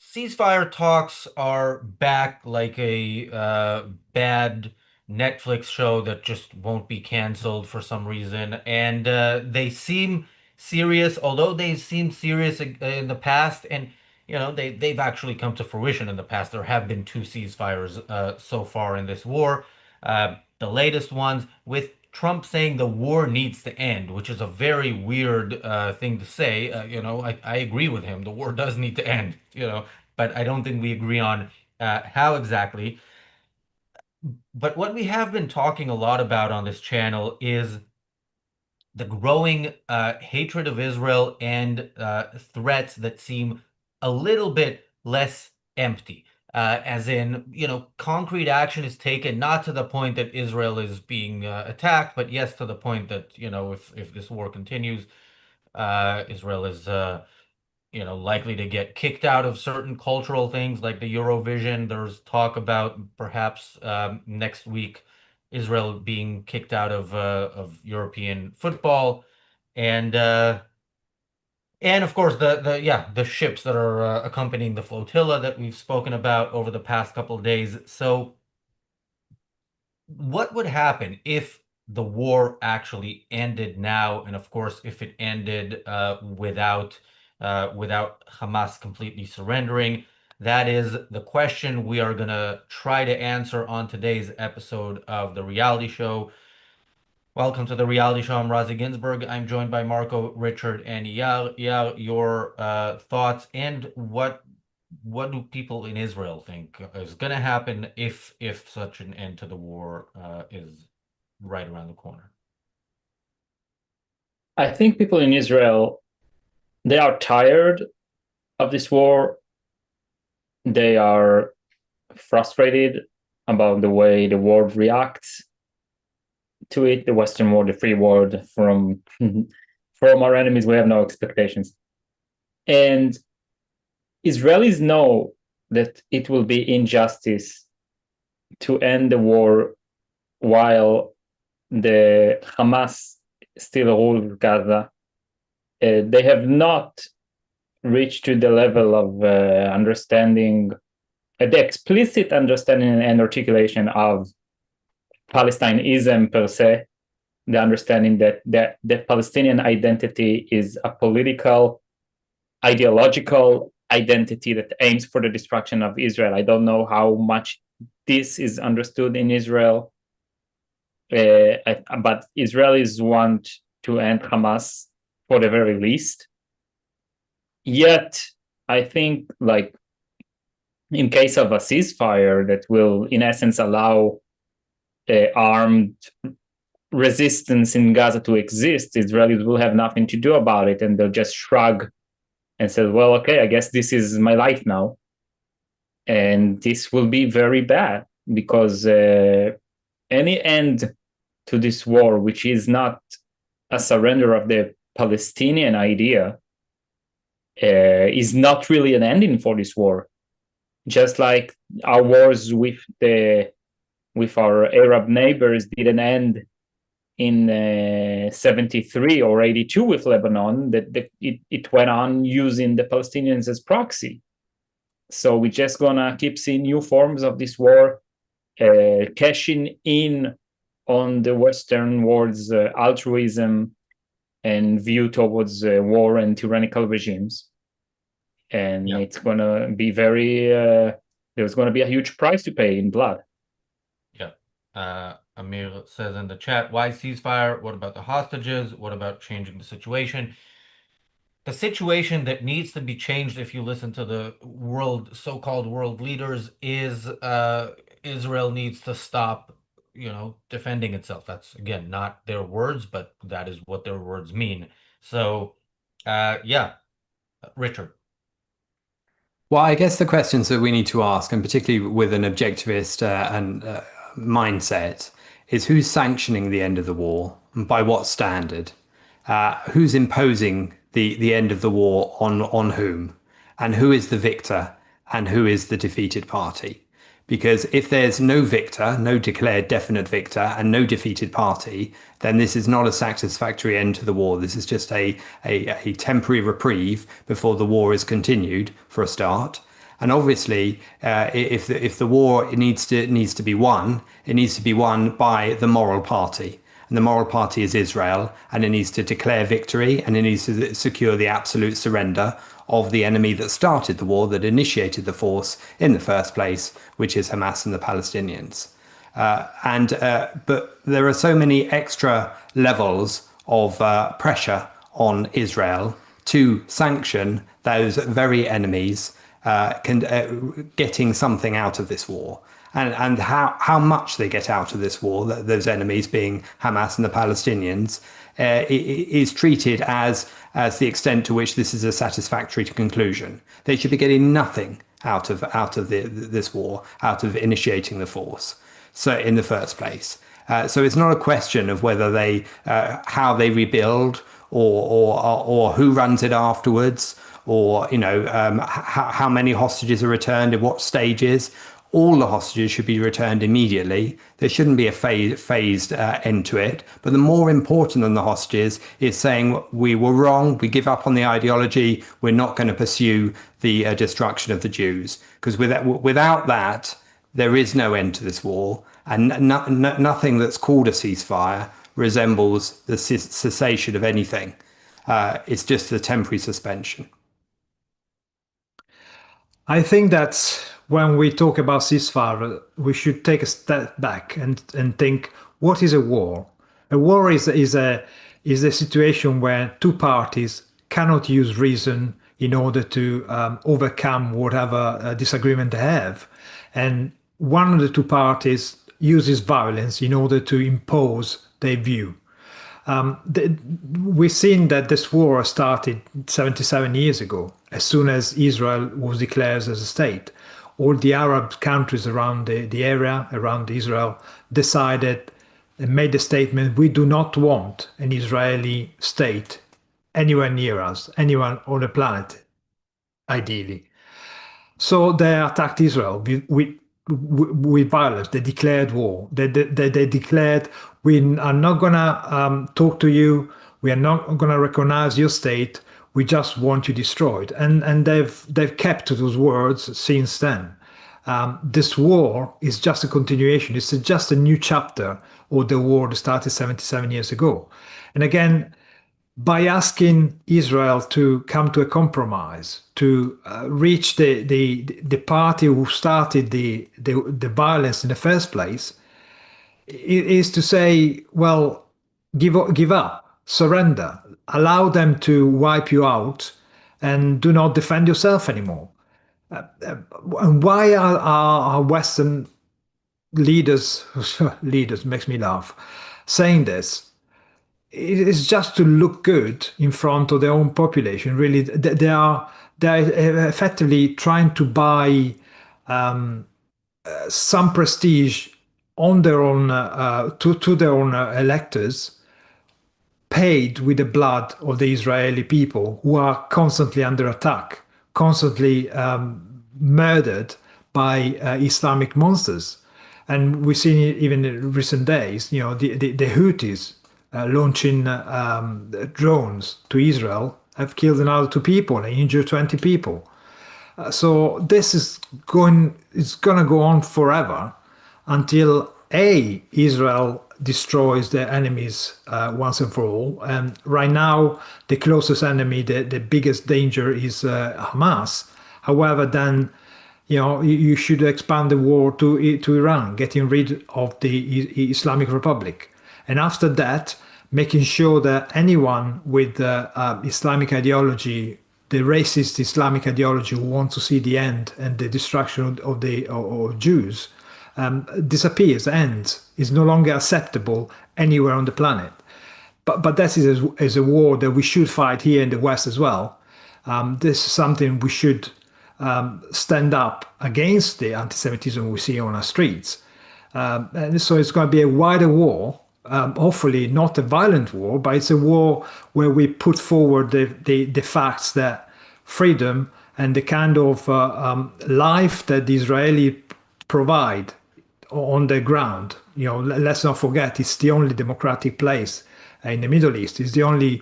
ceasefire talks are back like a bad Netflix show that just won't be canceled for some reason. And they seem serious, although they seemed serious in the past. And, they've actually come to fruition in the past. There have been two ceasefires so far in this war. The latest ones with Trump saying the war needs to end, which is a very weird thing to say. I agree with him. The war does need to end, but I don't think we agree on how exactly. But what we have been talking a lot about on this channel is the growing hatred of Israel and threats that seem a little bit less empty. As in, concrete action is taken, not to the point that Israel is being attacked, but yes, to the point that, if this war continues, Israel is likely to get kicked out of certain cultural things like the Eurovision. There's talk about perhaps next week Israel being kicked out of European football, and of course the ships that are accompanying the flotilla that we've spoken about over the past couple of days. So what would happen if the war actually ended now, and of course, if it ended without Hamas completely surrendering? That is the question we are gonna try to answer on today's episode of the reality show. Welcome to the reality show. I'm Razi Ginsburg. I'm joined by Marco, Richard, and Yael. Yael, your thoughts and what do people in Israel think is going to happen if such an end to the war is right around the corner? I think people in Israel, they are tired of this war. They are frustrated about the way the world reacts to it, the Western world, the free world. From our enemies, we have no expectations. And Israelis know that it will be injustice to end the war while the Hamas still rules Gaza. They have not reached to the level of understanding, the explicit understanding and articulation of Palestineism per se, the understanding that the Palestinian identity is a political, ideological identity that aims for the destruction of Israel. I don't know how much this is understood in Israel, but Israelis want to end Hamas for the very least. Yet, I think, like, in case of a ceasefire that will, in essence, allow armed resistance in Gaza to exist, Israelis will have nothing to do about it, and they'll just shrug and say, well, okay, I guess this is my life now. And this will be very bad because any end to this war, which is not a surrender of the Palestinian idea, is not really an ending for this war. Just like our wars with our Arab neighbors didn't end in 73 or 82 with Lebanon, that it went on using the Palestinians as proxy. So we're just gonna keep seeing new forms of this war, cashing in on the Western world's altruism and view towards war and tyrannical regimes. And Yeah. it's gonna be there's gonna be a huge price to pay in blood. Yeah. Amir says in the chat, why ceasefire? What about the hostages? What about changing the situation? The situation that needs to be changed, if you listen to the so-called world leaders, is Israel needs to stop, defending itself. That's again not their words, but that is what their words mean. So, yeah, Richard. Well, I guess the questions that we need to ask, and particularly with an objectivist and mindset, is who's sanctioning the end of the war and by what standard? Who's imposing the end of the war on whom? And who is the victor and who is the defeated party? Because if there's no victor, no declared definite victor, and no defeated party, then this is not a satisfactory end to the war. This is just a temporary reprieve before the war is continued for a start. And obviously, if the war needs to be won, it needs to be won by the moral party. And the moral party is Israel, and it needs to declare victory, and it needs to secure the absolute surrender of the enemy that started the war, that initiated the force in the first place, which is Hamas and the Palestinians. But there are so many extra levels of pressure on Israel to sanction those very enemies getting something out of this war. And how much they get out of this war, those enemies being Hamas and the Palestinians, is treated as the extent to which this is a satisfactory conclusion. They should be getting nothing out of this war, out of initiating the force. So in the first place, so it's not a question of whether how they rebuild or who runs it afterwards, or how many hostages are returned in what stages. All the hostages should be returned immediately. There shouldn't be a phased end to it. But the more important than the hostages is saying we were wrong, we give up on the ideology, we're not going to pursue the destruction of the Jews. Because without that, there is no end to this war. And nothing that's called a ceasefire resembles the cessation of anything. It's just a temporary suspension. I think that when we talk about ceasefire, we should take a step back and think, what is a war? A war is a situation where two parties cannot use reason in order to overcome whatever disagreement they have. And one of the two parties uses violence in order to impose their view. We've seen that this war started 77 years ago, as soon as Israel was declared as a state. All the Arab countries around the area, around Israel, decided and made the statement, we do not want an Israeli state anywhere near us, anywhere on the planet, ideally. So they attacked Israel with violence. They declared war. They declared, we are not going to talk to you. We are not going to recognize your state. We just want you destroyed. And they've kept to those words since then. This war is just a continuation. It's just a new chapter of the war that started 77 years ago. And again, by asking Israel to come to a compromise, to reach the party who started the violence in the first place, it is to say, well, give up, surrender, allow them to wipe you out, and do not defend yourself anymore. And why are Western leaders makes me laugh, saying this? It is just to look good in front of their own population. Really, they are effectively trying to buy some prestige on their own to their own electors, paid with the blood of the Israeli people who are constantly under attack, constantly murdered by Islamic monsters. And we've seen it even in recent days, the Houthis launching drones to Israel have killed another 2 people and injured 20 people. So this is going to go on forever until Israel destroys their enemies once and for all. And right now, the closest enemy, the biggest danger is Hamas. However, then you should expand the war to Iran, getting rid of the Islamic Republic. And after that, making sure that anyone with Islamic ideology, the racist Islamic ideology who wants to see the end and the destruction of Jews, disappears, ends, is no longer acceptable anywhere on the planet. But that is a war that we should fight here in the West as well. This is something we should stand up against the anti-Semitism we see on our streets. And so it's going to be a wider war, hopefully not a violent war, but it's a war where we put forward the facts that freedom and the kind of life that the Israeli provide on the ground. Let's not forget, it's the only democratic place in the Middle East. It's the only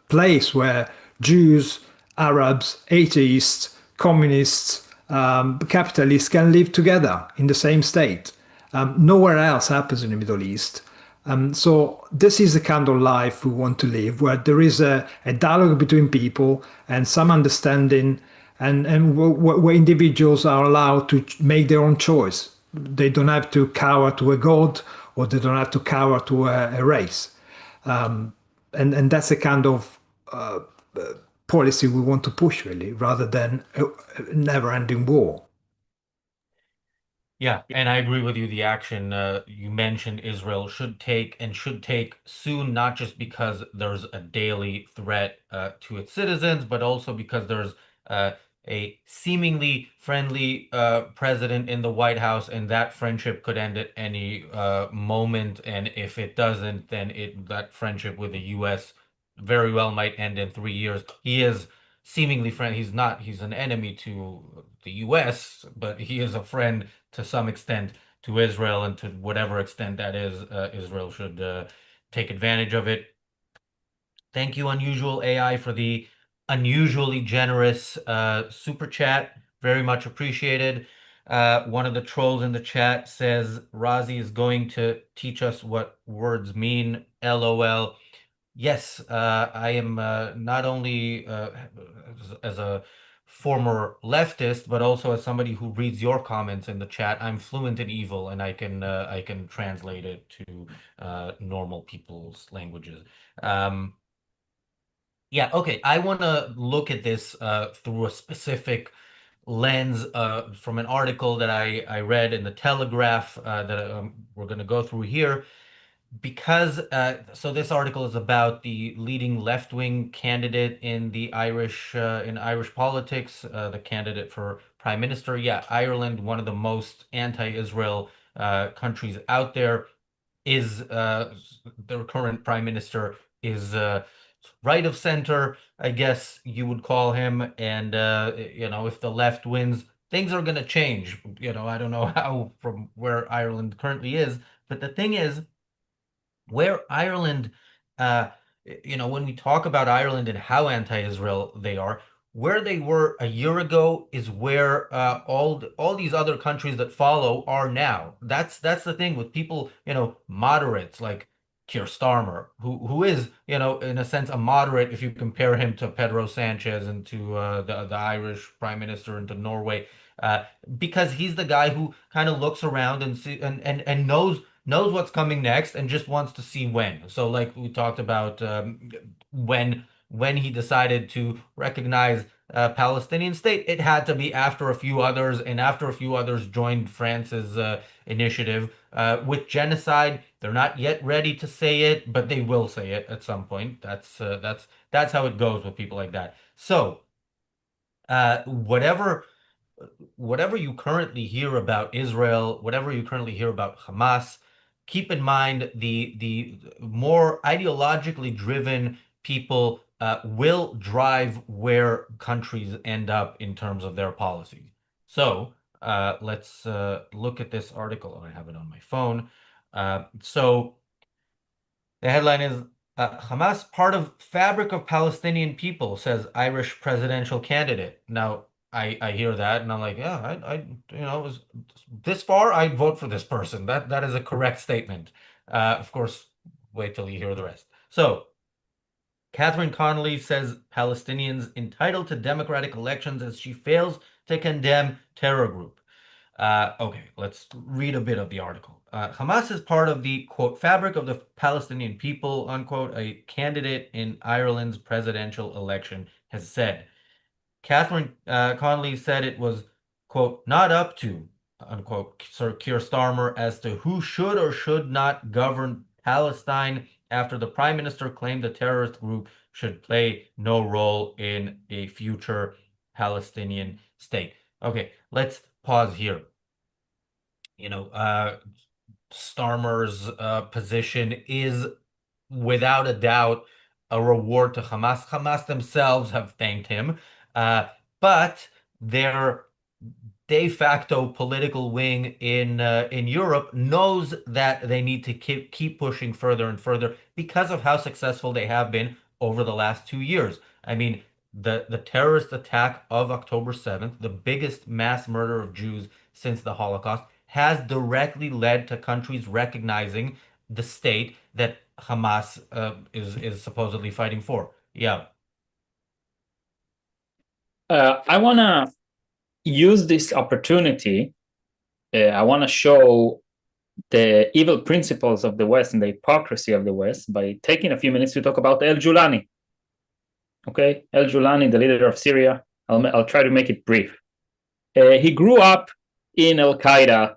place where Jews, Arabs, atheists, communists, capitalists can live together in the same state. Nowhere else happens in the Middle East. So this is the kind of life we want to live, where there is a dialogue between people and some understanding, and where individuals are allowed to make their own choice. They don't have to cower to a god, or they don't have to cower to a race. And that's the kind of policy we want to push, really, rather than a never-ending war. Yeah, and I agree with you. The action you mentioned Israel should take soon, not just because there's a daily threat to its citizens, but also because there's uh, a seemingly friendly president in the White House, and that friendship could end at any moment. And if it doesn't, then that friendship with the U.S. very well might end in 3 years. He is seemingly friend. He's not. He's an enemy to the U.S., but he is a friend to some extent to Israel, and to whatever extent that is, Israel should take advantage of it. Thank you, Unusual AI, for the unusually generous super chat. Very much appreciated. One of the trolls in the chat says Razi is going to teach us what words mean. LOL. Yes, I am not only as a former leftist, but also as somebody who reads your comments in the chat. I'm fluent in evil, and I can translate it to normal people's languages. Um, yeah, okay. I want to look at this through a specific lens from an article that I read in the Telegraph that we're going to go through here because so this article is about the leading left-wing candidate in the Irish in Irish politics, the candidate for prime minister. Yeah, Ireland, one of the most anti-Israel countries out there, is their current prime minister is right of center, I guess you would call him. And if the left wins, things are going to change. I don't know how from where Ireland currently is, but the thing is where Ireland, uh, when we talk about Ireland and how anti-Israel they are, where they were a year ago is where all these other countries that follow are now. That's the thing with people, moderates like Keir Starmer, who is, in a sense, a moderate if you compare him to Pedro Sanchez and to the Irish Prime Minister and to Norway, uh, because he's the guy who kind of looks around and see and knows what's coming next and just wants to see when. So like we talked about when he decided to recognize Palestinian state, it had to be after a few others, and after a few others joined France's initiative with genocide. They're not yet ready to say it, but they will say it at some point. That's how it goes with people like that. So whatever you currently hear about Israel, whatever you currently hear about Hamas, keep in mind the more ideologically driven people will drive where countries end up in terms of their policies. So let's look at this article. I have it on my phone. So the headline is Hamas part of fabric of Palestinian people, says Irish presidential candidate. Now, I hear that and I'm like, yeah, this far, I'd vote for this person. That is a correct statement. Of course, wait till you hear the rest. So, Catherine Connolly says Palestinians entitled to democratic elections as she fails to condemn terror group. Okay, let's read a bit of the article. Hamas is part of the, quote, fabric of the Palestinian people, unquote, a candidate in Ireland's presidential election has said. Catherine Connolly said it was, quote, not up to, unquote, Sir Keir Starmer as to who should or should not govern Palestine after the prime minister claimed the terrorist group should play no role in a future Palestinian state. Okay, let's pause here. Starmer's position is without a doubt a reward to Hamas. Hamas themselves have thanked him, uh, but their de facto political wing in Europe knows that they need to keep pushing further and further because of how successful they have been over the last 2 years. I mean, the terrorist attack of October 7th, the biggest mass murder of Jews since the Holocaust, has directly led to countries recognizing the state that Hamas is supposedly fighting for. Yeah. I want to use this opportunity. I want to show the evil principles of the West and the hypocrisy of the West by taking a few minutes to talk about El-Julani. Okay, El-Julani, the leader of Syria. I'll try to make it brief. He grew up in Al-Qaeda.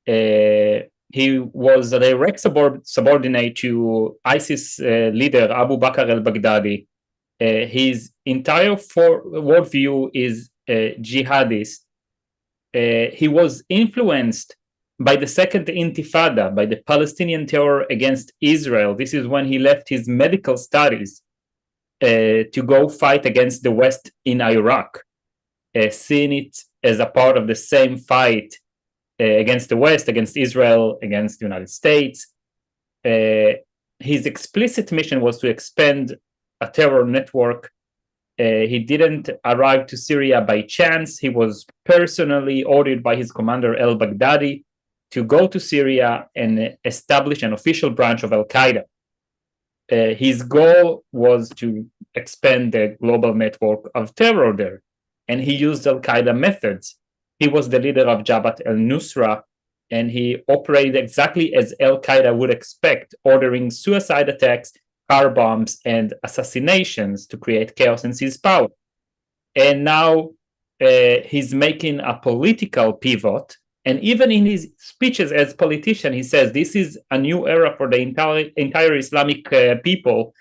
He was a direct subordinate to ISIS leader Abu Bakr al-Baghdadi. His entire worldview is jihadist. He was influenced by the Second Intifada, by the Palestinian terror against Israel. This is when he left his medical studies to go fight against the West in Iraq, seeing it as a part of the same fight against the West, against Israel, against the United States. His explicit mission was to expand a terror network. He didn't arrive to Syria by chance. He was personally ordered by his commander al-Baghdadi to go to Syria and establish an official branch of Al-Qaeda. His goal was to expand the global network of terror there, and he used Al-Qaeda methods. He was the leader of Jabhat al-Nusra, and he operated exactly as Al-Qaeda would expect, ordering suicide attacks, car bombs, and assassinations to create chaos and seize power. And now he's making a political pivot. And even in his speeches as politician, he says this is a new era for the entire Islamic people,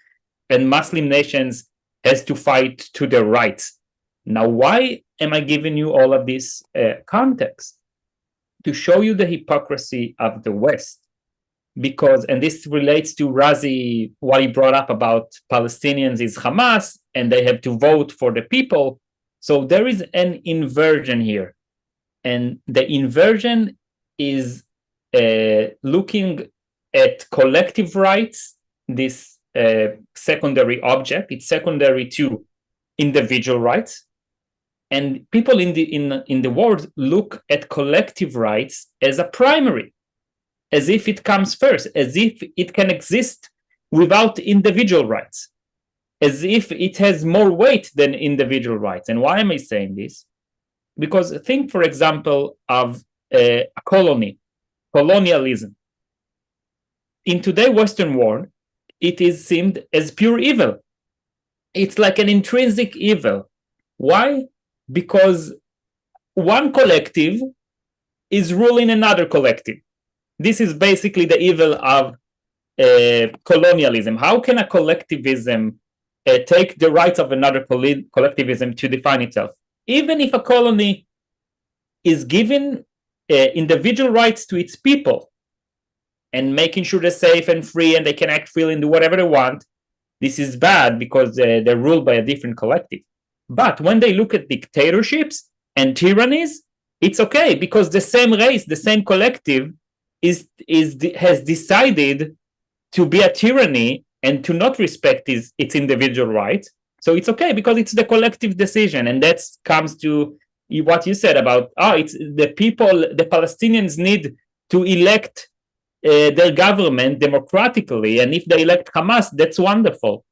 and Muslim nations has to fight to their rights. Now, why am I giving you all of this context? To show you the hypocrisy of the West. Because, and this relates to Razi, what he brought up about Palestinians is Hamas, and they have to vote for the people. So there is an inversion here. And the inversion is looking at collective rights, this secondary object. It's secondary to individual rights. And people in the world look at collective rights as a primary, as if it comes first, as if it can exist without individual rights, as if it has more weight than individual rights. And why am I saying this? Because think, for example, of a colonialism. In today's Western world, it is seen as pure evil. It's like an intrinsic evil. Why? Because one collective is ruling another collective. This is basically the evil of colonialism. How can a collectivism take the rights of another collectivism to define itself? Even if a colony is giving individual rights to its people and making sure they're safe and free and they can act freely and do whatever they want, this is bad because they're ruled by a different collective. But when they look at dictatorships and tyrannies, it's okay because the same race, the same collective has decided to be a tyranny and to not respect its individual rights. So it's okay because it's the collective decision. And that comes to what you said about, it's the people, the Palestinians need to elect their government democratically. And if they elect Hamas, that's wonderful.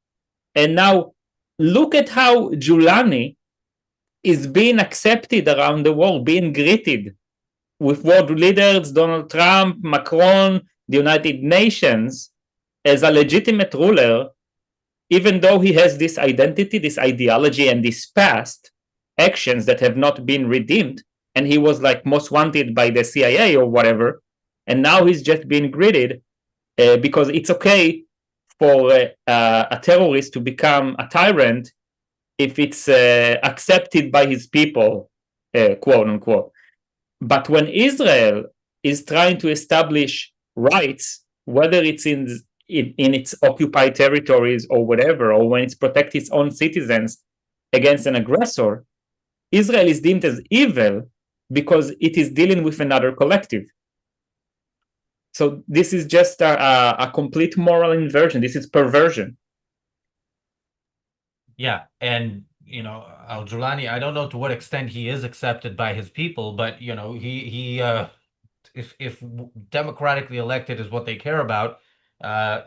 And now look at how Julani is being accepted around the world, being greeted with world leaders, Donald Trump, Macron, the United Nations, as a legitimate ruler, even though he has this identity, this ideology, and this past actions that have not been redeemed. And he was like most wanted by the CIA or whatever. And now he's just being greeted because it's okay for a terrorist to become a tyrant if it's accepted by his people, quote unquote. But when Israel is trying to establish rights, whether it's in its occupied territories or whatever, or when it's protects its own citizens against an aggressor, Israel is deemed as evil because it is dealing with another collective. So this is just a complete moral inversion. This is perversion. Yeah, and Al-Jilani, I don't know to what extent he is accepted by his people, but if democratically elected is what they care about, uh,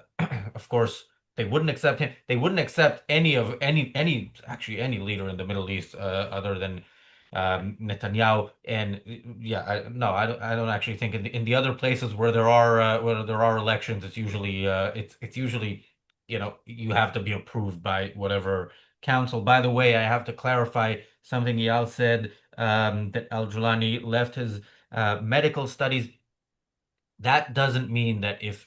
of course they wouldn't accept him. They wouldn't accept any leader in the Middle East other than Netanyahu. And yeah, no, I don't actually think in the other places where there are elections, it's usually you have to be approved by whatever council. By the way, I have to clarify something Eyal said, that Al-Jilani left his medical studies. That doesn't mean that if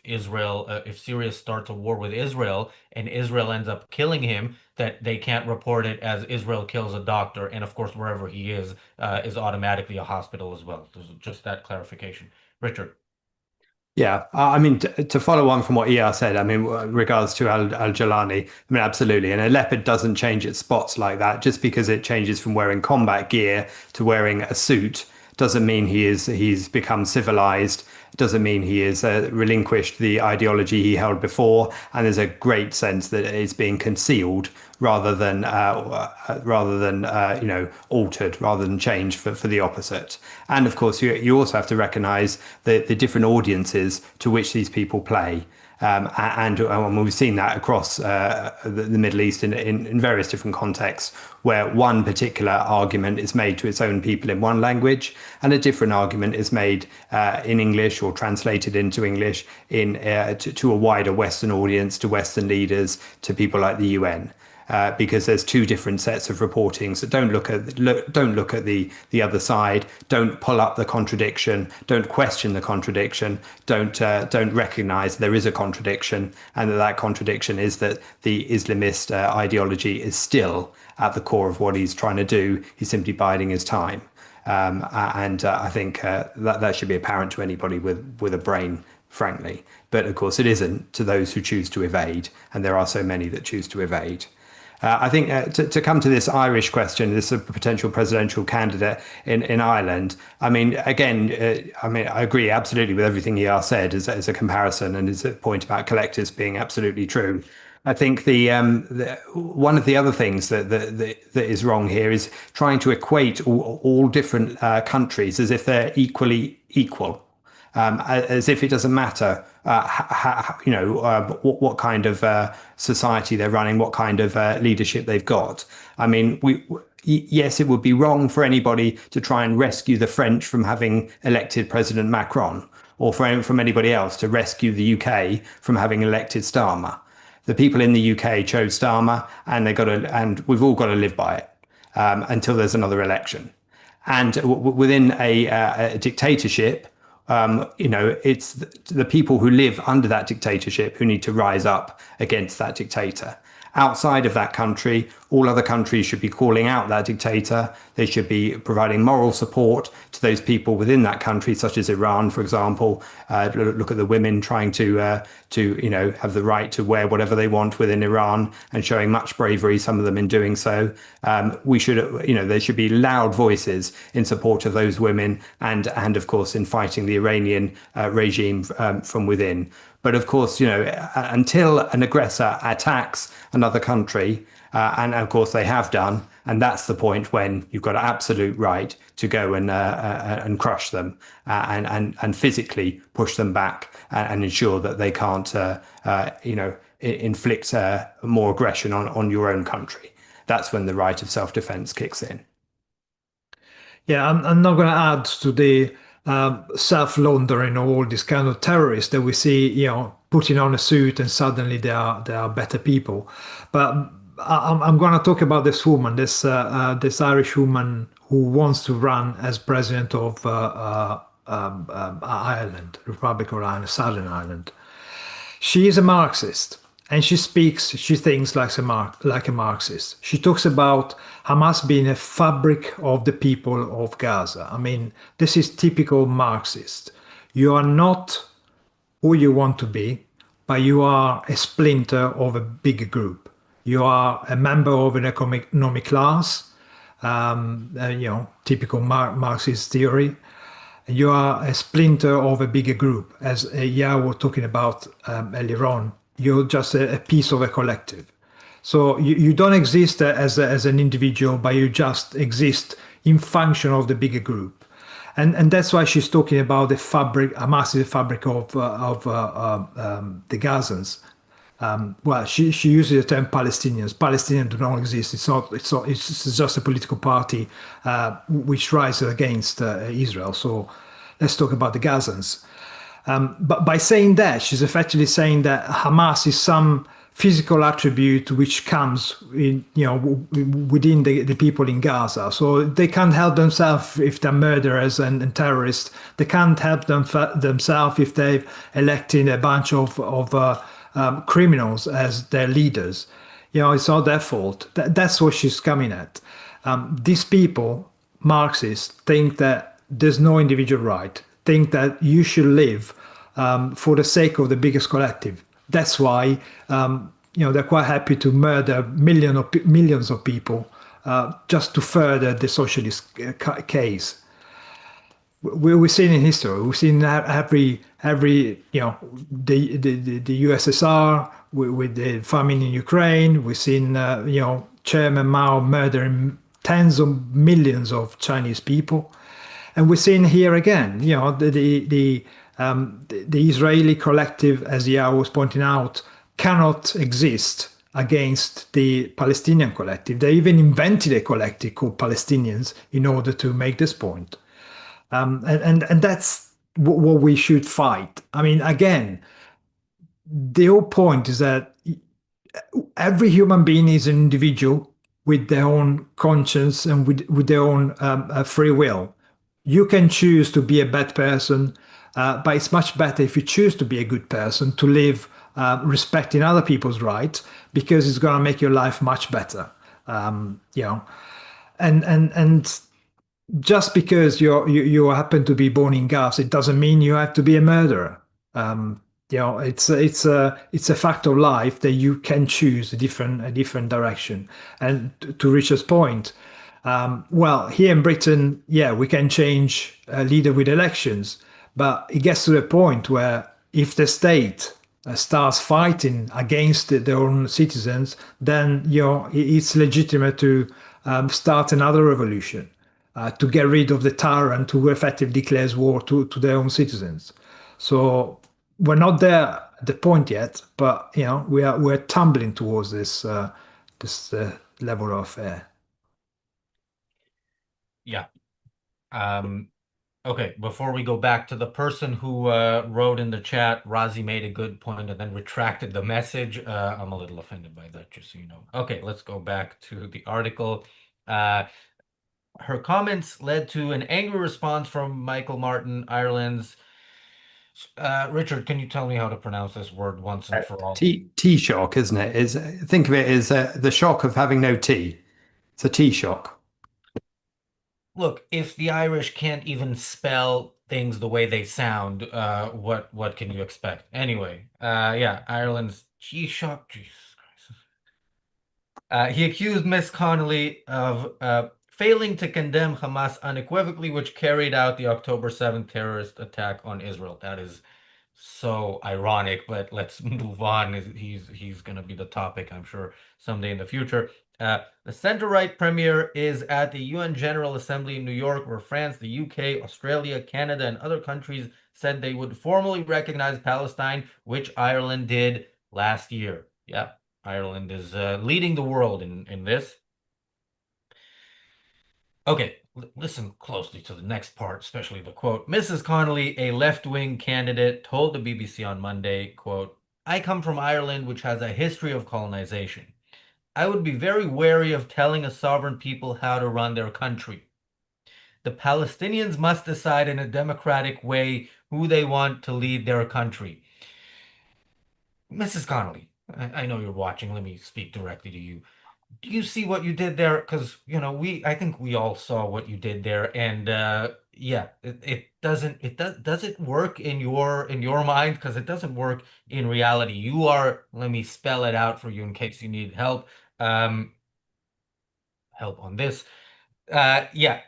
Syria starts a war with Israel and Israel ends up killing him, that they can't report it as Israel kills a doctor. And of course, wherever he is automatically a hospital as well. There's just that clarification. Richard. Yeah, I mean, to follow on from what ER said, I mean, regards to Al-Jilani, I mean, absolutely. And a leopard doesn't change its spots like that. Just because it changes from wearing combat gear to wearing a suit doesn't mean he's become civilized. Doesn't mean he has relinquished the ideology he held before. And there's a great sense that it's being concealed rather than altered, rather than changed for the opposite. And of course, you also have to recognize the different audiences to which these people play. And we've seen that across the Middle East in various different contexts, where one particular argument is made to its own people in one language, and a different argument is made in English or translated into English to a wider Western audience, to Western leaders, to people like the UN. Because there's two different sets of reporting. So don't look at the other side. Don't pull up the contradiction. Don't question the contradiction. Don't recognize there is a contradiction, and that contradiction is that the Islamist ideology is still at the core of what he's trying to do. He's simply biding his time. And I think that should be apparent to anybody with a brain, frankly. But of course, it isn't to those who choose to evade, and there are so many that choose to evade. I think to come to this Irish question, this potential presidential candidate in Ireland. I mean, again, I agree absolutely with everything Eyal said as a comparison, and his point about collectives being absolutely true. I think one of the other things that is wrong here is trying to equate all different countries as if they're equally equal. As if it doesn't matter, what kind of society they're running, what kind of leadership they've got. I mean, yes, it would be wrong for anybody to try and rescue the French from having elected President Macron, or from anybody else to rescue the UK from having elected Starmer. The people in the UK chose Starmer, and we've all got to live by it until there's another election. And within a dictatorship, it's the people who live under that dictatorship who need to rise up against that dictator. Outside of that country, all other countries should be calling out that dictator. They should be providing moral support to those people within that country, such as Iran, for example. Look at the women trying to have the right to wear whatever they want within Iran, and showing much bravery, some of them in doing so. There should be loud voices in support of those women, and of course in fighting the Iranian regime from within. But of course, until an aggressor attacks another country, and of course they have done, and that's the point when you've got an absolute right to go and crush them, and physically push them back, and ensure that they can't, inflict more aggression on your own country. That's when the right of self-defense kicks in. Yeah, I'm not going to add to the self-laundering or all these kind of terrorists that we see, putting on a suit and suddenly they are better people. But I'm going to talk about this woman, this Irish woman who wants to run as president of Ireland, Republic of Ireland, Southern Ireland. She is a Marxist, and she thinks like a Marxist. She talks about Hamas being a fabric of the people of Gaza. I mean, this is typical Marxist. You are not who you want to be, but you are a splinter of a bigger group. You are a member of an economic class, typical Marxist theory. You are a splinter of a bigger group, as Yao was talking about earlier on. You're just a piece of a collective. So you don't exist as an individual, but you just exist in function of the bigger group. And that's why she's talking about the fabric, a massive fabric of the Gazans. Well, she uses the term Palestinians. Palestinians do not exist. It's just a political party which rises against Israel. So let's talk about the Gazans. But by saying that, she's effectively saying that Hamas is some physical attribute which comes in, within the people in Gaza. So they can't help themselves if they're murderers and terrorists. They can't help themselves if they've elected a bunch of criminals as their leaders. It's not their fault. That's what she's coming at. These people, Marxists, think that there's no individual right, think that you should live for the sake of the biggest collective. That's why they're quite happy to murder millions of people just to further the socialist case. We've seen in history. We've seen every the USSR with the famine in Ukraine. We've seen Chairman Mao murdering tens of millions of Chinese people, and we're seeing here again. The Israeli collective, as Yao was pointing out, cannot exist against the Palestinian collective. They even invented a collective called Palestinians in order to make this point. And that's what we should fight. I mean, again, the whole point is that every human being is an individual with their own conscience and with their own free will. You can choose to be a bad person, but it's much better if you choose to be a good person, to live respecting other people's rights, because it's going to make your life much better. And just because you happen to be born in Gaza, it doesn't mean you have to be a murderer. It's a fact of life that you can choose a different direction. And to Richard's point, well, here in Britain, yeah, we can change a leader with elections, but it gets to the point where if the state starts fighting against their own citizens, then it's legitimate to start another revolution. To get rid of the tyrant who effectively declares war to their own citizens. So we're not there at the point yet, but we're tumbling towards this level of affair. Yeah. Okay, before we go back to the person who wrote in the chat, Razi made a good point and then retracted the message. I'm a little offended by that, just so you know. Okay, let's go back to the article. Her comments led to an angry response from Michael Martin, Ireland's. Richard, can you tell me how to pronounce this word once and for all? T-shock, isn't it? Think of it as the shock of having no tea. It's a T-shock. Look, if the Irish can't even spell things the way they sound, what can you expect? Anyway, yeah, Ireland's G-shock. Jesus Christ. He accused Miss Connolly of failing to condemn Hamas unequivocally, which carried out the October 7th terrorist attack on Israel. That is so ironic, but let's move on. He's going to be the topic, I'm sure, someday in the future. The center-right premier is at the UN General Assembly in New York, where France, the UK, Australia, Canada, and other countries said they would formally recognize Palestine, which Ireland did last year. Yeah, Ireland is leading the world in this. Okay, listen closely to the next part, especially the quote. Mrs. Connolly, a left-wing candidate, told the BBC on Monday, quote, "I come from Ireland, which has a history of colonization. I would be very wary of telling a sovereign people how to run their country. The Palestinians must decide in a democratic way who they want to lead their country." Mrs. Connolly, I know you're watching. Let me speak directly to you. Do you see what you did there? Because I think we all saw what you did there, and yeah, it does it work in your mind? Because it doesn't work in reality. Let me spell it out for you in case you need help. Help on this. Yeah,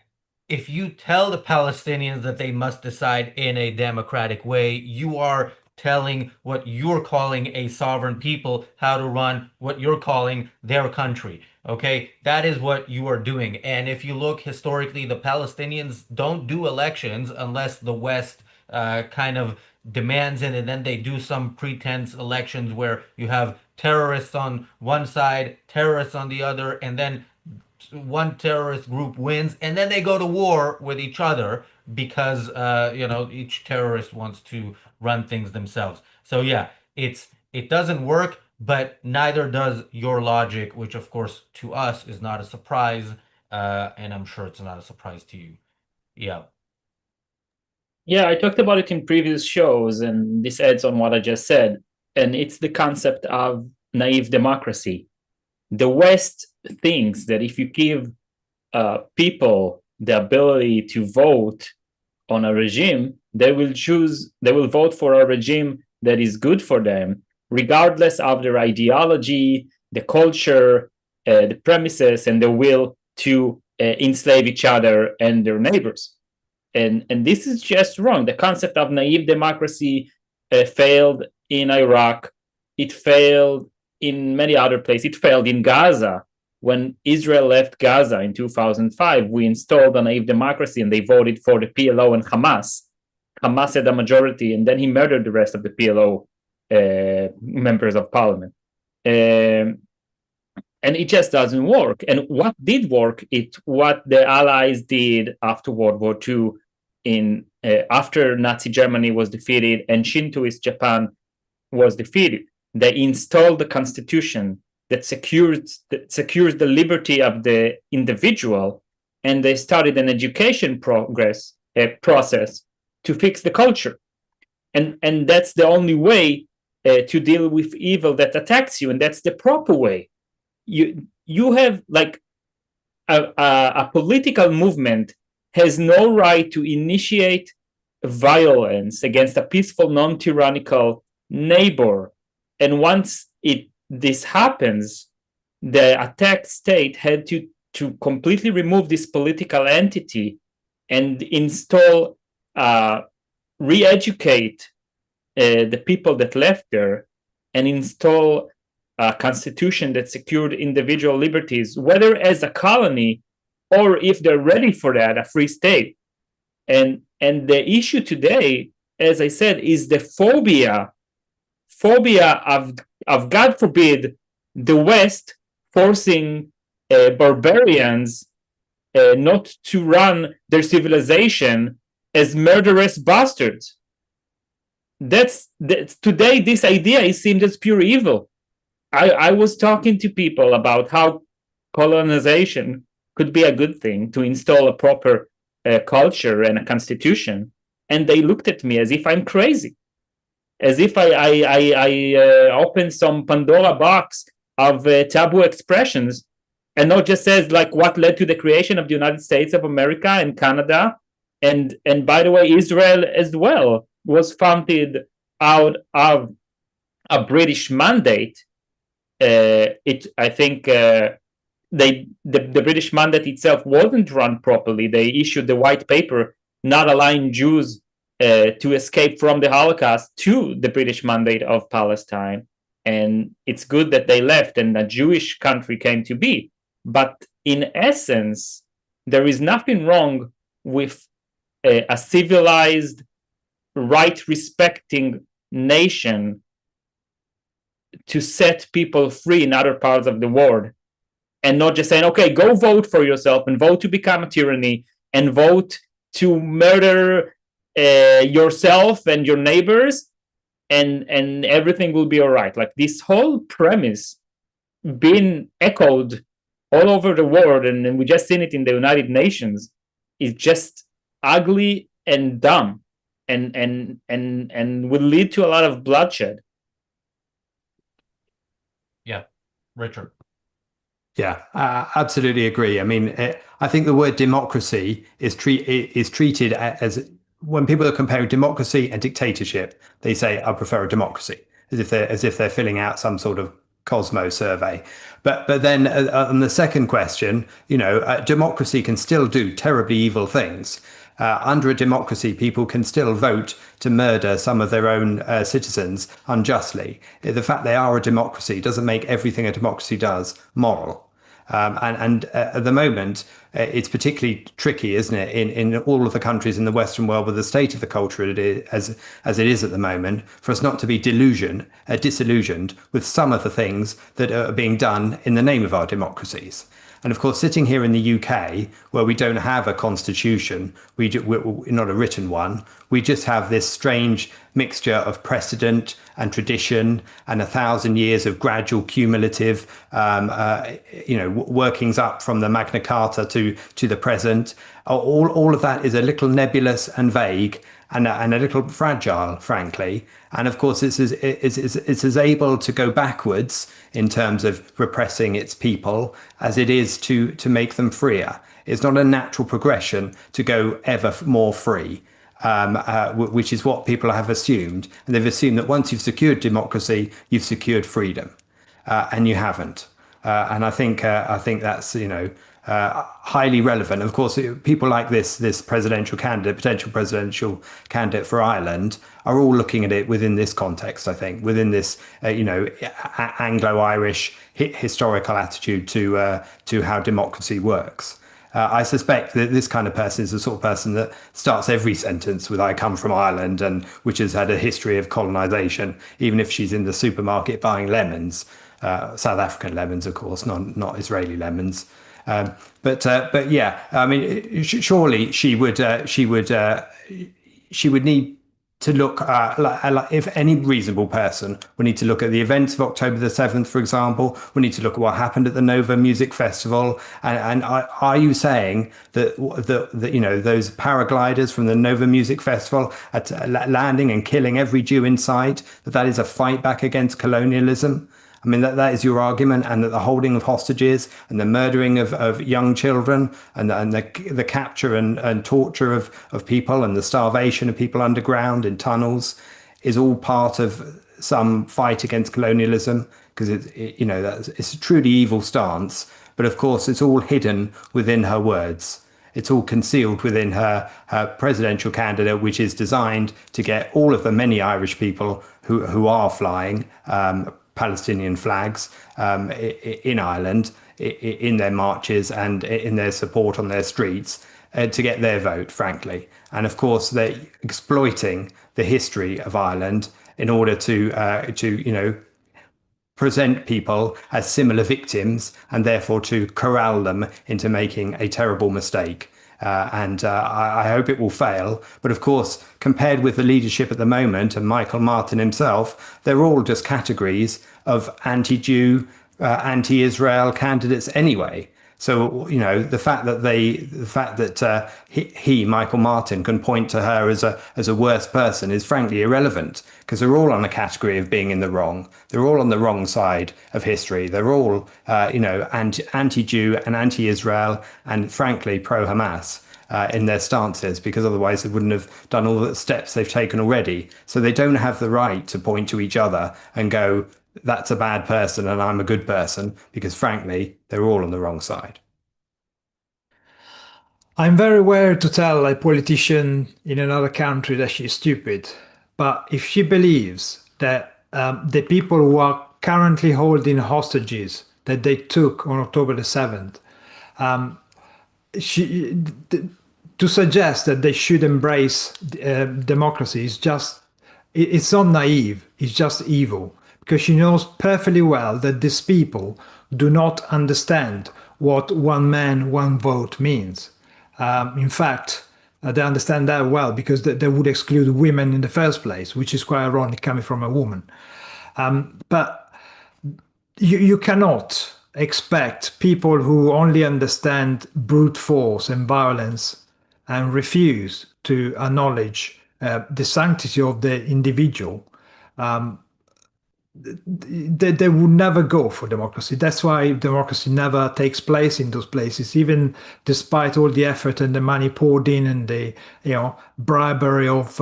if you tell the Palestinians that they must decide in a democratic way, you are telling what you're calling a sovereign people how to run what you're calling their country. Okay, that is what you are doing. And if you look historically, the Palestinians don't do elections unless the West kind of demands it, and then they do some pretense elections where you have terrorists on one side, terrorists on the other, and then one terrorist group wins, and then they go to war with each other because each terrorist wants to run things themselves. So yeah, it doesn't work, but neither does your logic, which of course to us is not a surprise, and I'm sure it's not a surprise to you. Yeah. Yeah, I talked about it in previous shows, and this adds on what I just said. And it's the concept of naive democracy. The West thinks that if you give people the ability to vote on a regime, they will vote for a regime that is good for them, regardless of their ideology, the culture, the premises, and the will to enslave each other and their neighbors. And this is just wrong. The concept of naive democracy failed in Iraq. It failed in many other places. It failed in Gaza. When Israel left Gaza in 2005, we installed a naive democracy and they voted for the PLO and Hamas. Hamas had a majority, and then he murdered the rest of the PLO members of parliament. And it just doesn't work. And what did work, it's what the Allies did after World War II, after Nazi Germany was defeated and Shintoist Japan was defeated. They installed the constitution that secures the liberty of the individual, and they started an education process to fix the culture. And that's the only way to deal with evil that attacks you, and that's the proper way. You have like a political movement has no right to initiate violence against a peaceful, non-tyrannical neighbor. And once this happens, the attacked state had to completely remove this political entity and install, re-educate the people that left there, and install a constitution that secured individual liberties, whether as a colony or, if they're ready for that, a free state. And the issue today, as I said, is the phobia of God forbid, the West forcing barbarians not to run their civilization as murderous bastards. That's today, this idea is seen as pure evil. I was talking to people about how colonization could be a good thing to install a proper culture and a constitution, and they looked at me as if I'm crazy, as if I opened some Pandora box of taboo expressions, and not just says like what led to the creation of the United States of America and Canada, and by the way, Israel as well was founded out of a British mandate. I think the British mandate itself wasn't run properly. They issued the white paper not allowing Jews to escape from the Holocaust to the British mandate of Palestine. And it's good that they left and a Jewish country came to be. But in essence, there is nothing wrong with a civilized, right-respecting nation to set people free in other parts of the world, and not just saying, okay, go vote for yourself and vote to become a tyranny and vote to murder yourself and your neighbors, and everything will be all right. Like this whole premise being echoed all over the world, and we just seen it in the United Nations, is just ugly and dumb, and will lead to a lot of bloodshed. Yeah, Richard. Yeah, absolutely agree. I mean, I think the word democracy is treated as, when people are comparing democracy and dictatorship, they say, I prefer a democracy, as if they're filling out some sort of Cosmo survey. But then on the second question, democracy can still do terribly evil things. Under a democracy, people can still vote to murder some of their own citizens unjustly. The fact they are a democracy doesn't make everything a democracy does moral. At the moment, it's particularly tricky, isn't it, in all of the countries in the Western world with the state of the culture as it is at the moment, for us not to be disillusioned with some of the things that are being done in the name of our democracies. And of course, sitting here in the UK, where we don't have a constitution, we're not a written one, we just have this strange mixture of precedent and tradition and 1,000 years of gradual cumulative, workings up from the Magna Carta to the present. All of that is a little nebulous and vague and a little fragile, frankly. And of course, it's as able to go backwards in terms of repressing its people as it is to make them freer. It's not a natural progression to go ever more free, which is what people have assumed. And they've assumed that once you've secured democracy, you've secured freedom, and you haven't. And I think that's highly relevant. Of course, people like this potential presidential candidate for Ireland, are all looking at it within this context. I think within this, Anglo-Irish historical attitude to how democracy works. I suspect that this kind of person is the sort of person that starts every sentence with "I come from Ireland," and which has had a history of colonization, even if she's in the supermarket buying lemons, South African lemons, of course, not Israeli lemons. But yeah, I mean, surely she would need to look like if any reasonable person would need to look at the events of October the 7th, for example, we need to look at what happened at the Nova Music Festival. And are you saying that those paragliders from the Nova Music Festival landing and killing every Jew in sight, that is a fight back against colonialism? I mean, that is your argument, and that the holding of hostages and the murdering of young children and the capture and torture of people and the starvation of people underground in tunnels is all part of some fight against colonialism, because it's a truly evil stance. But of course, it's all hidden within her words. It's all concealed within her presidential candidate, which is designed to get all of the many Irish people who are flying Palestinian flags in Ireland, in their marches and in their support on their streets, to get their vote, frankly. And of course, they're exploiting the history of Ireland in order to present people as similar victims, and therefore to corral them into making a terrible mistake. I hope it will fail. But of course, compared with the leadership at the moment and Michael Martin himself, they're all just categories of anti-Jew, anti-Israel candidates anyway. So, the fact that he, Michael Martin, can point to her as a worse person is frankly irrelevant, because they're all on a category of being in the wrong. They're all on the wrong side of history. They're all, anti-Jew and anti-Israel and frankly pro-Hamas in their stances, because otherwise they wouldn't have done all the steps they've taken already. So they don't have the right to point to each other and go, "That's a bad person and I'm a good person," because frankly, they're all on the wrong side. I'm very wary to tell a politician in another country that she's stupid. But if she believes that the people who are currently holding hostages that they took on October the 7th, to suggest that they should embrace democracy is it's not naive, it's just evil. Because she knows perfectly well that these people do not understand what one man, one vote means. In fact, they understand that well, because they would exclude women in the first place, which is quite ironic coming from a woman. But you cannot expect people who only understand brute force and violence and refuse to acknowledge the sanctity of the individual. They would never go for democracy. That's why democracy never takes place in those places, even despite all the effort and the money poured in and the bribery of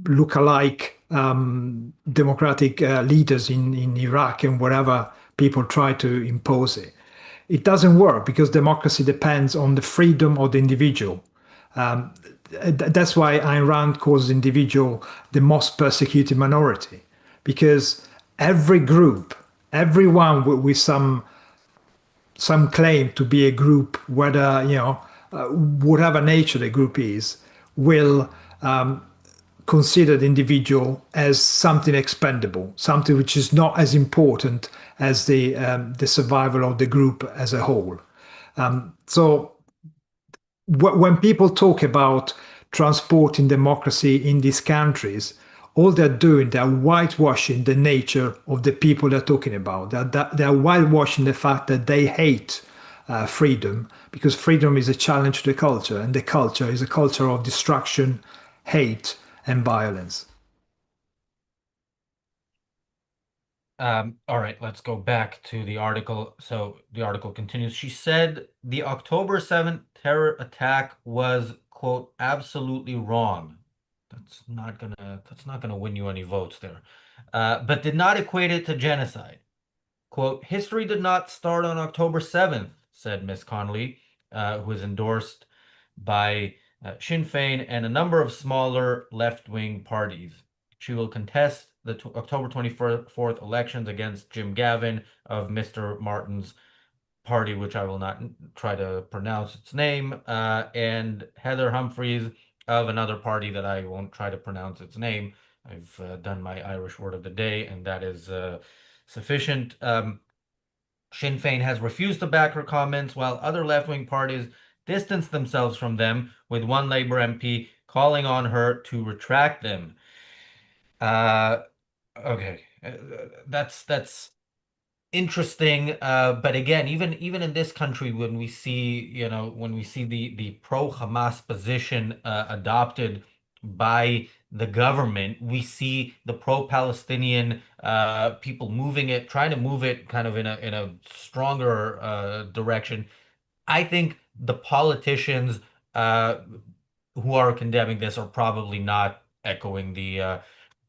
lookalike democratic leaders in Iraq and wherever people try to impose it. It doesn't work, because democracy depends on the freedom of the individual. That's why Ayn Rand calls individual the most persecuted minority, because every group, everyone with some claim to be a group, whether whatever nature the group is, will consider the individual as something expendable, something which is not as important as the survival of the group as a whole. So when people talk about transporting democracy in these countries, all they're doing, they're whitewashing the nature of the people they're talking about. They're whitewashing the fact that they hate freedom, because freedom is a challenge to the culture, and the culture is a culture of destruction, hate, and violence. All right, let's go back to the article. So the article continues. She said the October 7th terror attack was, quote, absolutely wrong. That's not gonna win you any votes there. But did not equate it to genocide. Quote, history did not start on October 7th, said Miss Connolly, who is endorsed by Sinn Féin and a number of smaller left-wing parties. She will contest the October 24th elections against Jim Gavin of Mr. Martin's party, which I will not try to pronounce its name, and Heather Humphreys of another party that I won't try to pronounce its name. I've done my Irish word of the day, and that is sufficient. Sinn Féin has refused to back her comments, while other left-wing parties distance themselves from them, with one Labour MP calling on her to retract them. Okay, that's interesting. But again, even in this country, when we see, when we see the pro-Hamas position adopted by the government, we see the pro-Palestinian people trying to move it kind of in a stronger direction. I think the politicians who are condemning this are probably not echoing the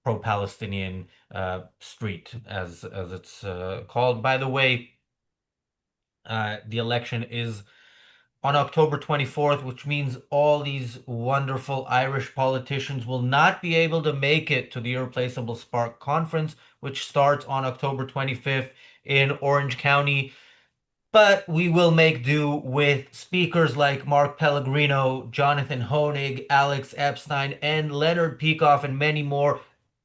pro-Palestinian street, as it's called. By the way, the election is on October 24th, which means all these wonderful Irish politicians will not be able to make it to the Irreplaceable Spark Conference, which starts on October 25th in Orange County. But we will make do with speakers like Mark Pellegrino, Jonathan Hoenig, Alex Epstein, and Leonard Peikoff, and many more,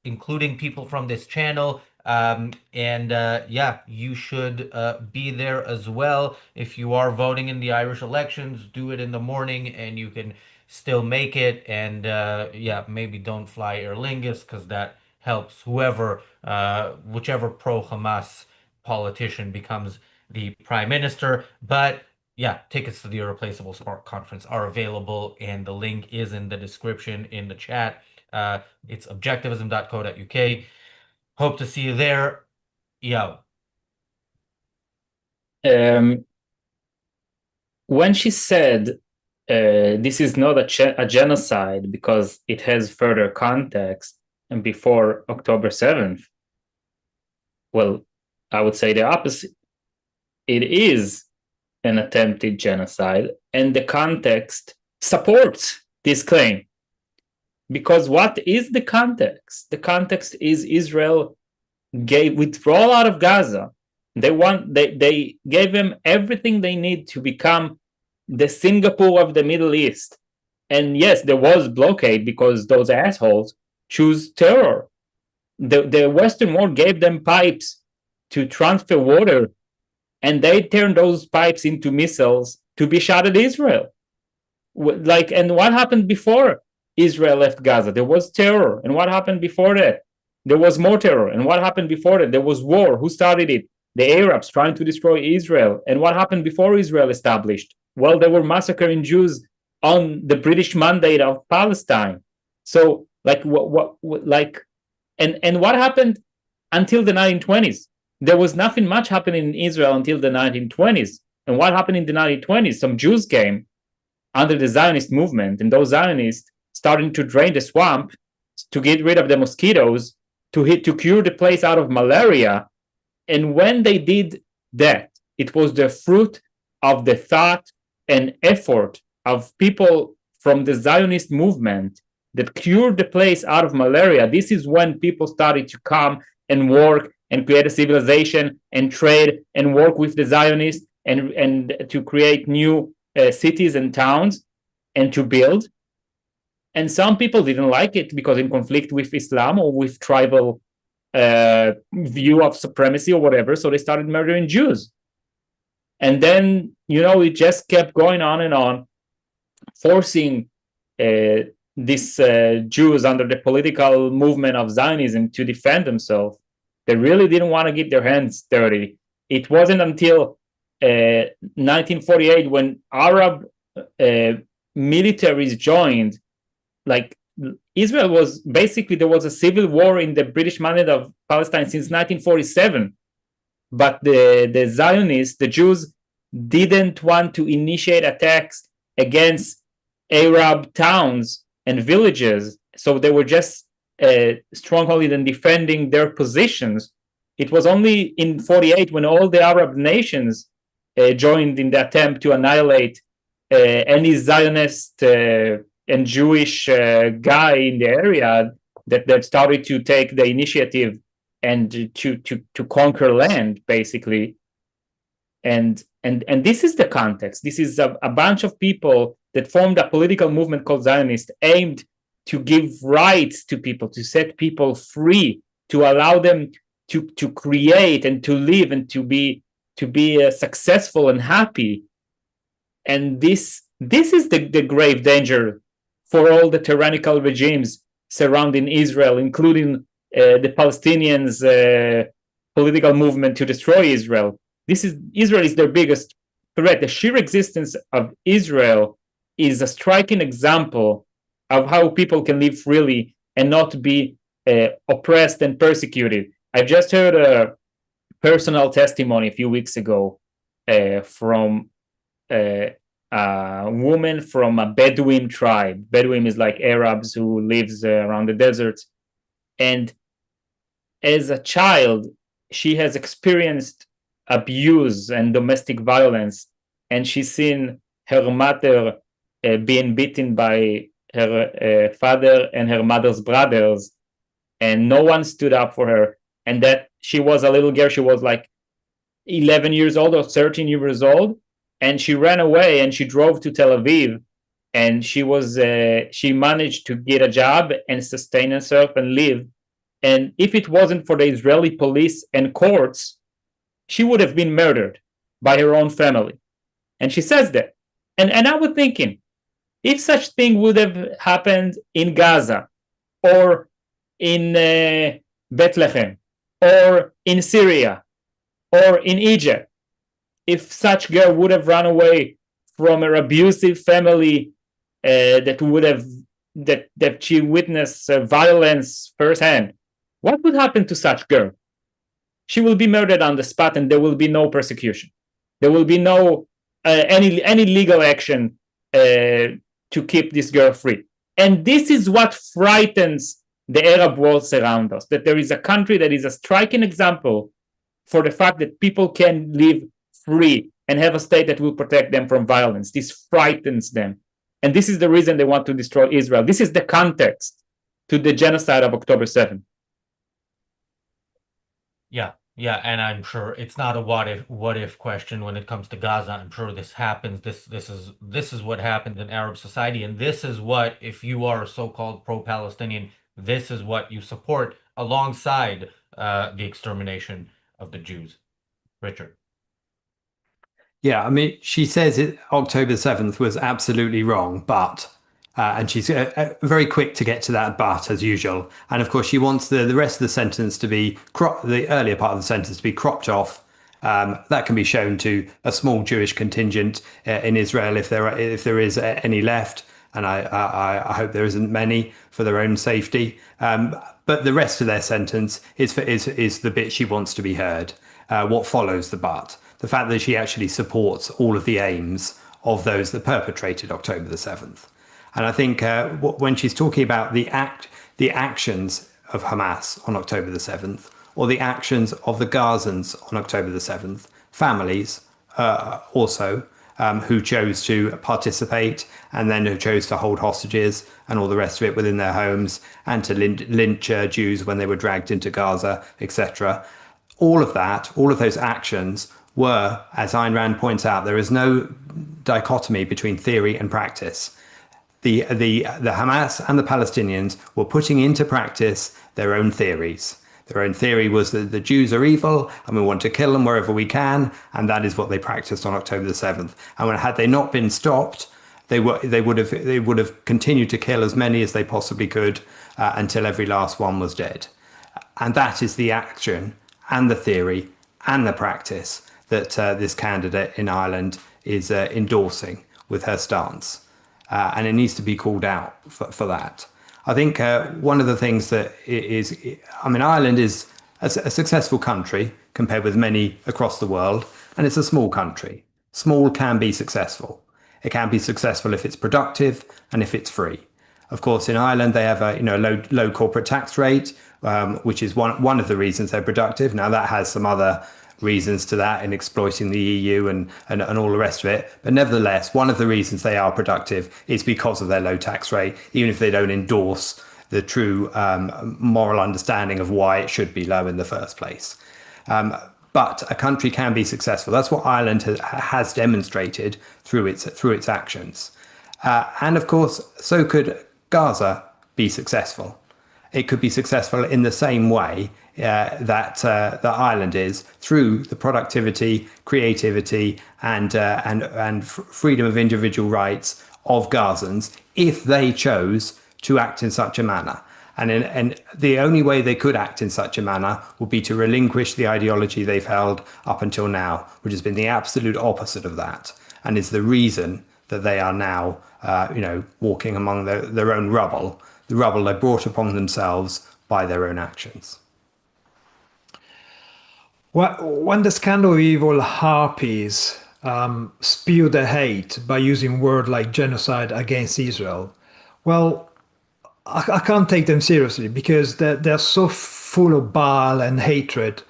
including people from this channel. And yeah, you should be there as well. If you are voting in the Irish elections, do it in the morning and you can still make it. And yeah, maybe don't fly Aer Lingus, because that helps whichever pro-Hamas politician becomes the prime minister. But yeah, tickets to the Irreplaceable Spark Conference are available, and the link is in the description in the chat. It's objectivism.co.uk. Hope to see you there. Yo. When she said this is not a genocide because it has further context and before October 7th, well, I would say the opposite. It is an attempted genocide, and the context supports this claim. Because what is the context? The context is Israel gave withdrawal out of Gaza. They gave them everything they need to become the Singapore of the Middle East. And yes, there was blockade because those assholes choose terror. The Western world gave them pipes to transfer water, and they turned those pipes into missiles to be shot at Israel. And what happened before Israel left Gaza? There was terror. And what happened before that? There was more terror. And what happened before that? There was war. Who started it? The Arabs trying to destroy Israel. And what happened before Israel established? Well, they were massacring Jews on the British mandate of Palestine. So, and what happened until the 1920s? There was nothing much happening in Israel until the 1920s. And what happened in the 1920s? Some Jews came under the Zionist movement, and those Zionists started to drain the swamp to get rid of the mosquitoes, to cure the place out of malaria. And when they did that, it was the fruit of the thought and effort of people from the Zionist movement that cured the place out of malaria, this is when people started to come and work and create a civilization and trade and work with the Zionists and to create new cities and towns and to build. And some people didn't like it because in conflict with Islam or with tribal view of supremacy or whatever, so they started murdering Jews. And then, it just kept going on and on, forcing these Jews under the political movement of Zionism to defend themselves. They really didn't want to get their hands dirty. It wasn't until 1948 when Arab militaries joined, like Israel was basically, there was a civil war in the British Mandate of Palestine since 1947. But the Zionists, the Jews, didn't want to initiate attacks against Arab towns and villages. So they were just strongly in defending their positions. It was only in 48 when all the Arab nations joined in the attempt to annihilate any Zionist and Jewish guy in the area that started to take the initiative and to conquer land, basically. And this is the context. This is a bunch of people that formed a political movement called Zionist, aimed to give rights to people, to set people free, to allow them to create and to live and to be successful and happy. And this is the grave danger for all the tyrannical regimes surrounding Israel, including the Palestinians' political movement to destroy Israel. Israel is their biggest threat. The sheer existence of Israel is a striking example of how people can live freely and not be oppressed and persecuted. I just heard a personal testimony a few weeks ago from a woman from a Bedouin tribe. Bedouin is like Arabs who lives around the desert. And as a child, she has experienced abuse and domestic violence, and she's seen her mother being beaten by her father and her mother's brothers, and no one stood up for her. And that she was a little girl, she was like 11 years old or 13 years old, and she ran away and she drove to Tel Aviv, and she managed to get a job and sustain herself and live. And if it wasn't for the Israeli police and courts, she would have been murdered by her own family. And she says that. And I was thinking, if such thing would have happened in Gaza or in Bethlehem or in Syria or in Egypt, if such girl would have run away from her abusive family that she witnessed violence firsthand, what would happen to such girl? She will be murdered on the spot, and there will be no persecution. There will be no any legal action to keep this girl free. And this is what frightens the Arab world around us, that there is a country that is a striking example for the fact that people can live free and have a state that will protect them from violence. This frightens them. And this is the reason they want to destroy Israel. This is the context to the genocide of October 7th. Yeah, and I'm sure it's not a what if question when it comes to Gaza. I'm sure this happens. This is what happened in Arab society, and this is what, if you are a so-called pro-Palestinian, this is what you support alongside the extermination of the Jews. Richard. Yeah, I mean, she says October 7th was absolutely wrong, but, and she's very quick to get to that but, as usual. And of course, she wants the rest of the sentence to be, the earlier part of the sentence to be cropped off. That can be shown to a small Jewish contingent in Israel if there is any left. And I hope there isn't many for their own safety. But the rest of their sentence is the bit she wants to be heard. What follows the but. The fact that she actually supports all of the aims of those that perpetrated October the 7th. And I think when she's talking about the actions of Hamas on October the 7th, or the actions of the Gazans on October the 7th, families also, who chose to participate and then who chose to hold hostages and all the rest of it within their homes and to lynch Jews when they were dragged into Gaza, etc. All of that, all of those actions were, as Ayn Rand points out, there is no dichotomy between theory and practice. The Hamas and the Palestinians were putting into practice their own theories. Their own theory was that the Jews are evil and we want to kill them wherever we can, and that is what they practiced on October the 7th. And had they not been stopped, they would have continued to kill as many as they possibly could until every last one was dead. And that is the action and the theory and the practice that this candidate in Ireland is endorsing with her stance. And it needs to be called out for that. I think one of the things that is, I mean, Ireland is a successful country compared with many across the world, and it's a small country. Small can be successful. It can be successful if it's productive and if it's free. Of course, in Ireland, they have a low corporate tax rate, which is one of the reasons they're productive. Now, that has some other reasons to that in exploiting the EU and all the rest of it. But nevertheless, one of the reasons they are productive is because of their low tax rate, even if they don't endorse the true moral understanding of why it should be low in the first place. But a country can be successful. That's what Ireland has demonstrated through its actions. And of course, so could Gaza be successful. It could be successful in the same way that Ireland is, through the productivity, creativity, and freedom of individual rights of Gazans, if they chose to act in such a manner. And the only way they could act in such a manner would be to relinquish the ideology they've held up until now, which has been the absolute opposite of that, and is the reason that they are now, walking among their own rubble, the rubble they brought upon themselves by their own actions. When the scandal of evil harpies spew their hate by using words like genocide against Israel, well, I can't take them seriously because they're so full of bile and hatred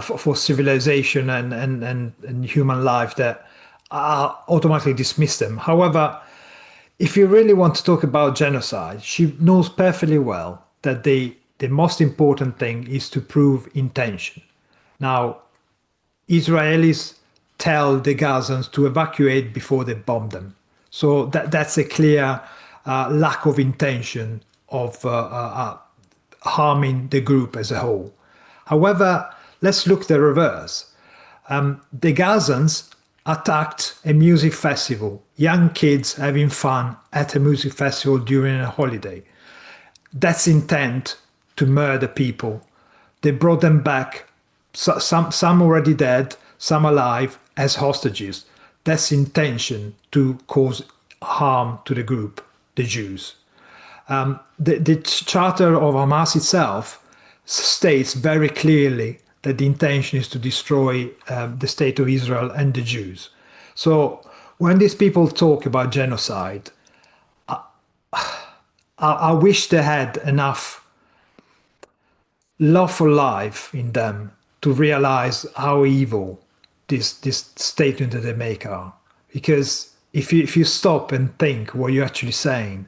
for civilization and human life that I automatically dismiss them. However, if you really want to talk about genocide, she knows perfectly well that the most important thing is to prove intention. Now, Israelis tell the Gazans to evacuate before they bomb them. So that's a clear lack of intention of harming the group as a whole. However, let's look the reverse. The Gazans attacked a music festival, young kids having fun at a music festival during a holiday. That's intent to murder people. They brought them back, some already dead, some alive, as hostages. That's intention to cause harm to the group, the Jews. The charter of Hamas itself states very clearly that the intention is to destroy the state of Israel and the Jews. So when these people talk about genocide, I wish they had enough love for life in them to realize how evil this statement that they make are. Because if you stop and think what you're actually saying,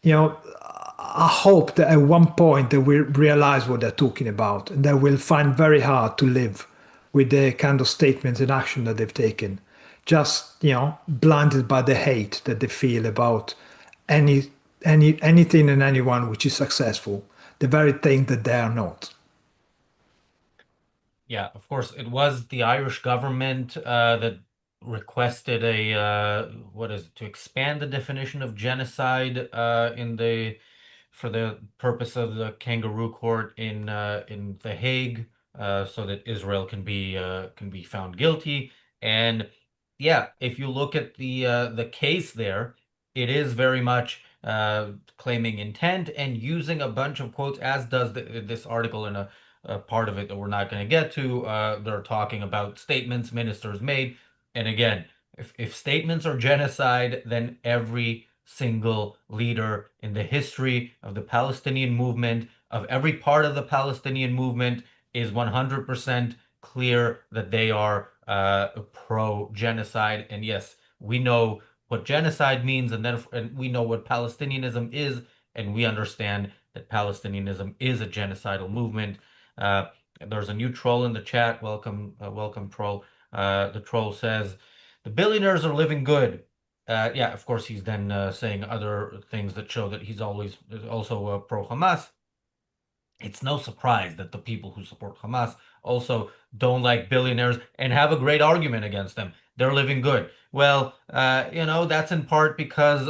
I hope that at one point they will realize what they're talking about and they will find very hard to live with the kind of statements and action that they've taken. Just, blinded by the hate that they feel about anything and anyone which is successful, the very thing that they are not. Yeah, of course, it was the Irish government that requested to expand the definition of genocide for the purpose of the kangaroo court in The Hague, so that Israel can be found guilty. And yeah, if you look at the case there, it is very much claiming intent and using a bunch of quotes, as does this article in a part of it that we're not going to get to. They're talking about statements ministers made. And again, if statements are genocide, then every single leader in the history of the Palestinian movement, of every part of the Palestinian movement, is 100% clear that they are pro-genocide. And yes, we know what genocide means, and we know what Palestinianism is, and we understand that Palestinianism is a genocidal movement. Uh, there's a new troll in the chat. Welcome, welcome, troll. The troll says, "The billionaires are living good." Yeah, of course, he's then saying other things that show that he's always also pro-Hamas. It's no surprise that the people who support Hamas also don't like billionaires and have a great argument against them. They're living good. Well, that's in part because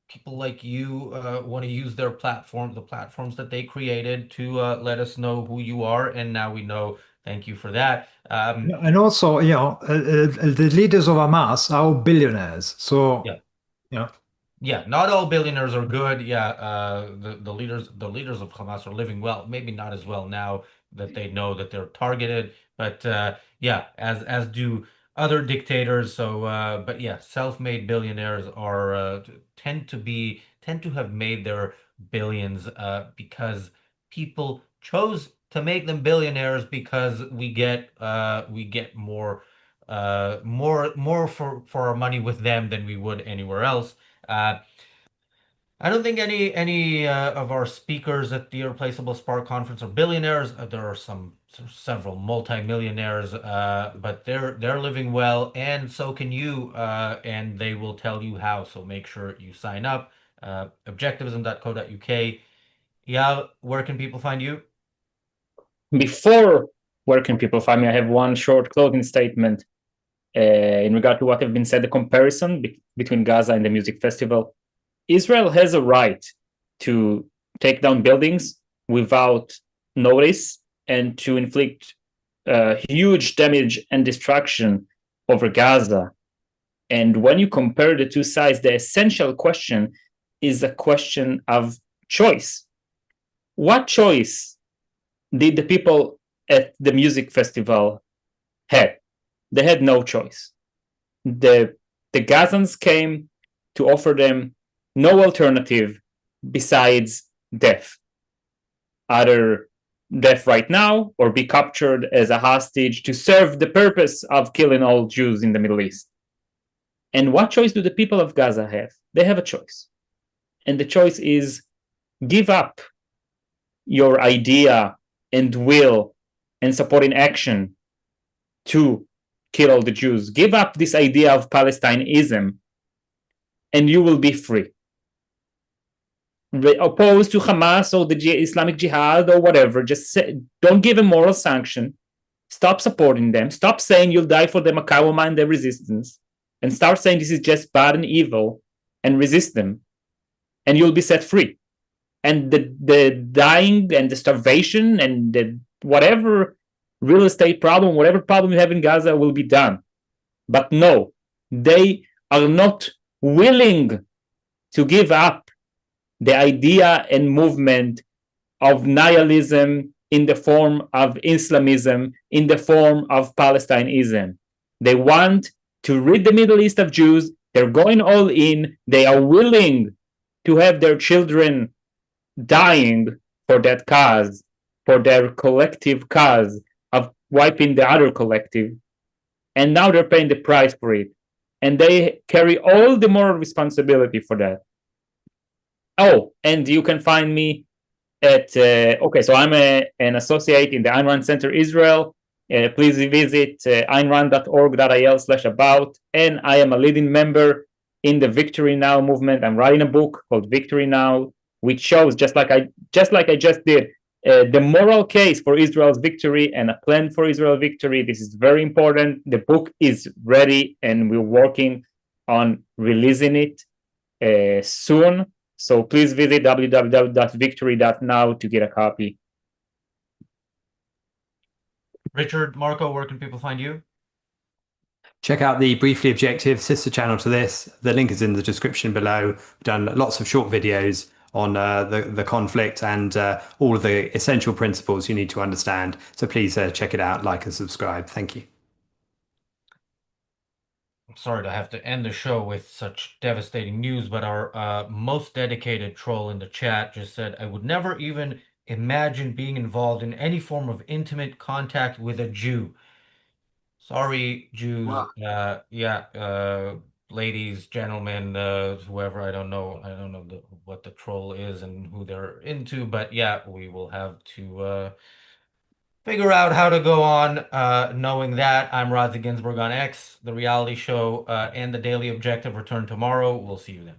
people like you want to use their platform, the platforms that they created, to let us know who you are, and now we know. Thank you for that. Yeah, and also, the leaders of Hamas are all billionaires. So, Yeah. yeah. Yeah, not all billionaires are good. Yeah, the leaders of Hamas are living well. Maybe not as well now that they know that they're targeted, but yeah, as do other dictators. So, but yeah, self-made billionaires are tend to have made their billions because people chose to make them billionaires because we get more for our money with them than we would anywhere else. Uh, I don't think any of our speakers at the Irreplaceable Spark Conference are billionaires. There are several multimillionaires, but they're living well, and so can you, and they will tell you how. So make sure you sign up. Objectivism.co.uk. Yeah, where can people find you? Before, where can people find me? I have one short closing statement in regard to what have been said, the comparison between Gaza and the music festival. Israel has a right to take down buildings without notice and to inflict huge damage and destruction over Gaza. And when you compare the two sides, the essential question is a question of choice. What choice did the people at the music festival have? They had no choice. The Gazans came to offer them no alternative besides death. Either death right now or be captured as a hostage to serve the purpose of killing all Jews in the Middle East. And what choice do the people of Gaza have? They have a choice. And the choice is give up your idea and will and supporting action to kill all the Jews. Give up this idea of Palestineism and you will be free. Opposed to Hamas or the Islamic Jihad or whatever, just don't give a moral sanction. Stop supporting them. Stop saying you'll die for the Muqawama and their resistance, and start saying this is just bad and evil, and resist them, and you'll be set free. And the dying and the starvation and the whatever real estate problem, whatever problem you have in Gaza will be done. But no, they are not willing to give up the idea and movement of nihilism in the form of Islamism, in the form of Palestineism. They want to rid the Middle East of Jews. They're going all in. They are willing to have their children dying for that cause, for their collective cause of wiping the other collective. And now they're paying the price for it. And they carry all the moral responsibility for that. Oh, and you can find me at, so I'm an associate in the Ayn Rand Center Israel. Please visit aynrand.org.il/about. And I am a leading member in the Victory Now movement. I'm writing a book called Victory Now, which shows, just like I just did, the moral case for Israel's victory and a plan for Israel's victory. This is very important. The book is ready, and we're working on releasing it soon. So please visit www.victory.now to get a copy. Richard, Marco, where can people find you? Check out the Briefly Objective sister channel to this. The link is in the description below. We've done lots of short videos on the conflict and all of the essential principles you need to understand. So please check it out, like and subscribe. Thank you. I'm sorry to have to end the show with such devastating news, but our most dedicated troll in the chat just said, "I would never even imagine being involved in any form of intimate contact with a Jew." Sorry, Jews. Wow. Yeah, ladies, gentlemen, whoever, I don't know what the troll is and who they're into, but yeah, we will have to figure out how to go on. Knowing that, I'm Razi Ginsburg on X. The reality show and the Daily Objective return tomorrow. We'll see you then.